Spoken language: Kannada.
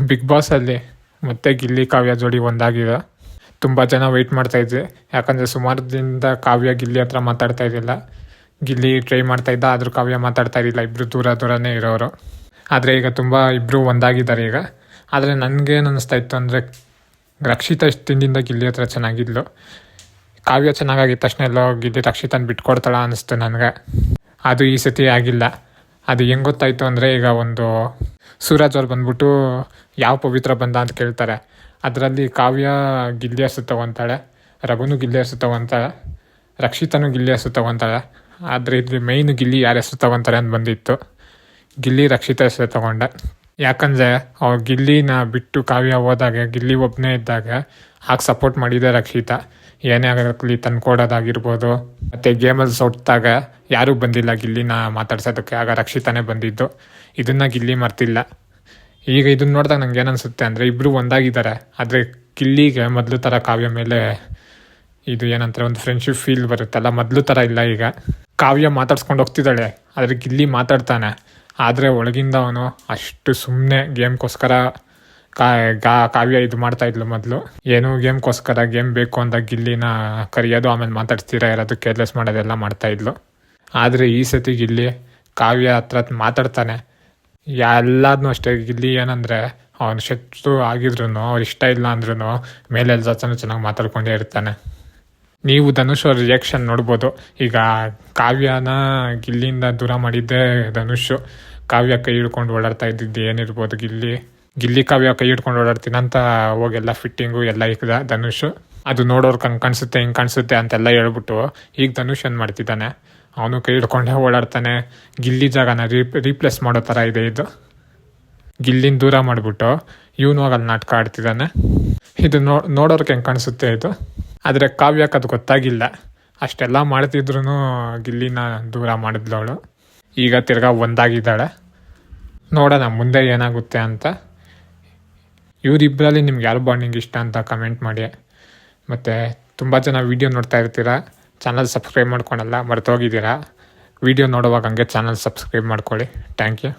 ಬಿಗ್ ಬಾಸಲ್ಲಿ ಮತ್ತೆ ಗಿಲ್ಲಿ ಕಾವ್ಯ ಜೋಡಿ ಒಂದಾಗಿದೆ. ತುಂಬ ಜನ ವೆಯ್ಟ್ ಮಾಡ್ತಾಯಿದ್ದೆ, ಯಾಕಂದರೆ ಸುಮಾರು ದಿನದಿಂದ ಕಾವ್ಯ ಗಿಲ್ಲಿ ಹತ್ರ ಮಾತಾಡ್ತಾ ಇದ್ದಿಲ್ಲ. ಗಿಲ್ಲಿ ಟ್ರೈ ಮಾಡ್ತಾಯಿದ್ದ, ಆದರೂ ಕಾವ್ಯ ಮಾತಾಡ್ತಾ ಇರಲಿಲ್ಲ. ಇಬ್ಬರು ದೂರನೇ ಇರೋರು. ಆದರೆ ಈಗ ತುಂಬ ಇಬ್ಬರು ಒಂದಾಗಿದ್ದಾರೆ ಈಗ. ಆದರೆ ನನಗೇನು ಅನ್ನಿಸ್ತಾ ಇತ್ತು ಅಂದರೆ, ರಕ್ಷಿತಾ ಇಷ್ಟು ದಿನದಿಂದ ಗಿಲ್ಲಿ ಹತ್ರ ಚೆನ್ನಾಗಿದ್ಲು. ಕಾವ್ಯ ಚೆನ್ನಾಗಿದ್ದ ತಕ್ಷಣ ಎಲ್ಲೋ ಗಿಲ್ಲಿ ರಕ್ಷಿತನ ಬಿಟ್ಕೊಡ್ತಾಳ ಅನ್ನಿಸ್ತು ನನಗೆ. ಅದು ಈ ಸತಿ ಆಗಿಲ್ಲ. ಅದು ಹೆಂಗೆ ಗೊತ್ತಾಯಿತು ಅಂದರೆ, ಈಗ ಒಂದು ಸೂರಜ್ ಅವ್ರು ಬಂದ್ಬಿಟ್ಟು ಯಾವ ಪವಿತ್ರ ಬಂದ ಅಂತ ಕೇಳ್ತಾರೆ. ಅದರಲ್ಲಿ ಕಾವ್ಯ ಗಿಲ್ಲಿ ಹೆಸರು ತೊಗೊತಾಳೆ, ರಘುನು ಗಿಲ್ಲಿ ಹೆಸರು ತೊಗೊತಾಳೆ, ರಕ್ಷಿತನೂ ಗಿಲ್ಲಿ ಹೆಸರು ತೊಗೊತಾಳೆ. ಆದರೆ ಇಲ್ಲಿ ಮೈನು ಗಿಲ್ಲಿ ಯಾರ ಹೆಸರು ತೊಗೊತಾರೆ ಅಂತ ಬಂದಿತ್ತು. ಗಿಲ್ಲಿ ರಕ್ಷಿತಾ ಹೆಸರು ತೊಗೊಂಡೆ. ಯಾಕಂದರೆ ಅವ್ರು ಗಿಲ್ಲಿನ ಬಿಟ್ಟು ಕಾವ್ಯ ಹೋದಾಗ, ಗಿಲ್ಲಿ ಒಬ್ಬನೇ ಇದ್ದಾಗ ಹಾಗೆ ಸಪೋರ್ಟ್ ಮಾಡಿದೆ ರಕ್ಷಿತಾ. ಏನೇ ಆಗಲಿ ತಂದ್ಕೊಡೋದಾಗಿರ್ಬೋದು. ಮತ್ತು ಗೇಮಲ್ಲಿ ಸೊಟ್ಟಾಗ ಯಾರೂ ಬಂದಿಲ್ಲ ಗಿಲ್ಲಿನ ಮಾತಾಡ್ಸೋದಕ್ಕೆ, ಆಗ ರಕ್ಷಿತಾನೇ ಬಂದಿದ್ದು. ಇದನ್ನು ಗಿಲ್ಲಿ ಮರ್ತಿಲ್ಲ. ಈಗ ಇದನ್ನ ನೋಡಿದಾಗ ನಂಗೆ ಏನನ್ಸುತ್ತೆ ಅಂದರೆ, ಇಬ್ಬರು ಒಂದಾಗಿದ್ದಾರೆ. ಆದರೆ ಗಿಲ್ಲಿಗೆ ಮೊದಲು ಥರ ಕಾವ್ಯ ಮೇಲೆ ಇದು ಏನಂತಾರೆ, ಒಂದು ಫ್ರೆಂಡ್ಶಿಪ್ ಫೀಲ್ ಬರುತ್ತಲ್ಲ, ಮೊದಲು ಥರ ಇಲ್ಲ. ಈಗ ಕಾವ್ಯ ಮಾತಾಡ್ಸ್ಕೊಂಡು ಹೋಗ್ತಿದ್ದಾಳೆ, ಆದರೆ ಗಿಲ್ಲಿ ಮಾತಾಡ್ತಾನೆ. ಆದರೆ ಒಳಗಿಂದ ಅವನು ಅಷ್ಟು ಸುಮ್ಮನೆ ಗೇಮ್ಗೋಸ್ಕರ ಕಾವ್ಯ ಇದು ಮಾಡ್ತಾಯಿದ್ಲು. ಮೊದಲು ಏನೋ ಗೇಮ್ಗೋಸ್ಕರ, ಗೇಮ್ ಬೇಕು ಅಂತ ಗಿಲ್ಲಿನ ಕರೆಯೋದು, ಆಮೇಲೆ ಮಾತಾಡ್ತೀರಾ ಇರೋದು, ಕೇರ್ಲೆಸ್ ಮಾಡೋದೆಲ್ಲ ಮಾಡ್ತಾಯಿದ್ಲು. ಆದರೆ ಈ ಸತಿ ಗಿಲ್ಲಿ ಕಾವ್ಯ ಹತ್ರ ಮಾತಾಡ್ತಾನೆ. ಎಲ್ಲದನ್ನೂ ಅಷ್ಟೇ. ಗಿಲ್ಲಿ ಏನಂದರೆ, ಅವನು ಶತ್ರು ಆಗಿದ್ರು, ಅವ್ರು ಇಷ್ಟ ಇಲ್ಲ ಅಂದ್ರೂ ಮೇಲೆಲ್ಲ ಜೊತೆ ಚೆನ್ನಾಗಿ ಮಾತಾಡ್ಕೊಂಡೇ ಇರ್ತಾನೆ. ನೀವು ಧನುಷ್ ಅವ್ರ ರಿಯಾಕ್ಷನ್ ನೋಡ್ಬೋದು. ಈಗ ಕಾವ್ಯನ ಗಿಲ್ಲಿಯಿಂದ ದೂರ ಮಾಡಿದ್ದೆ ಧನುಷ್. ಕಾವ್ಯ ಕೈ ಹಿಡ್ಕೊಂಡು ಓಡಾಡ್ತಾ ಇದ್ದಿದ್ದು ಏನಿರ್ಬೋದು, ಗಿಲ್ಲಿ ಕಾವ್ಯ ಕೈ ಹಿಡ್ಕೊಂಡು ಓಡಾಡ್ತೀನಿ ಅಂತ ಹೋಗೆಲ್ಲ ಫಿಟ್ಟಿಂಗು ಎಲ್ಲ ಇಕ್ಕದ ಧನುಷ್. ಅದು ನೋಡೋರ್ಗೆ ಹಂಗೆ ಕಾಣಿಸುತ್ತೆ, ಹಿಂಗೆ ಕಾಣಿಸುತ್ತೆ ಅಂತೆಲ್ಲ ಹೇಳ್ಬಿಟ್ಟು ಈಗ ಧನುಷ್ ಏನು ಮಾಡ್ತಿದ್ದಾನೆ, ಅವನು ಕೈ ಹಿಡ್ಕೊಂಡೇ ಓಡಾಡ್ತಾನೆ. ಗಿಲ್ಲಿ ಜಾಗನ ರೀಪ್ಲೇಸ್ ಮಾಡೋ ಥರ ಇದೆ ಇದು. ಗಿಲ್ಲಿನ ದೂರ ಮಾಡಿಬಿಟ್ಟು ಇವನು ಅಲ್ಲಿ ನಾಟಕ ಆಡ್ತಿದ್ದಾನೆ. ಇದು ನೋಡೋರ್ಗೆ ಹೆಂಗೆ ಕಾಣಿಸುತ್ತೆ ಇದು. ಆದರೆ ಕಾವ್ಯಕ್ಕೆ ಅದು ಗೊತ್ತಾಗಿಲ್ಲ. ಅಷ್ಟೆಲ್ಲ ಮಾಡ್ತಿದ್ರು ಗಿಲ್ಲಿನ ದೂರ ಮಾಡಿದ್ಲವಳು. ಈಗ ತಿರ್ಗಾ ಒಂದಾಗಿದ್ದಾಳೆ. ನೋಡೋಣ ಮುಂದೆ ಏನಾಗುತ್ತೆ ಅಂತ. ಇವರಿಬ್ಬರಲ್ಲಿ ನಿಮ್ಗೆ ಯಾರು ಬಾಂಡಿಂಗ್ ಇಷ್ಟ ಅಂತ ಕಮೆಂಟ್ ಮಾಡಿ. ಮತ್ತು ತುಂಬ ಜನ ವೀಡಿಯೋ ನೋಡ್ತಾ ಇರ್ತೀರ, ಚಾನಲ್ ಸಬ್ಸ್ಕ್ರೈಬ್ ಮಾಡ್ಕೊಳಲ್ಲ, ಮರ್ತೋಗಿದ್ದೀರಾ. ವೀಡಿಯೋ ನೋಡುವಾಗ ಹಂಗೆ ಚಾನಲ್ ಸಬ್ಸ್ಕ್ರೈಬ್ ಮಾಡ್ಕೊಳ್ಳಿ. Thank you.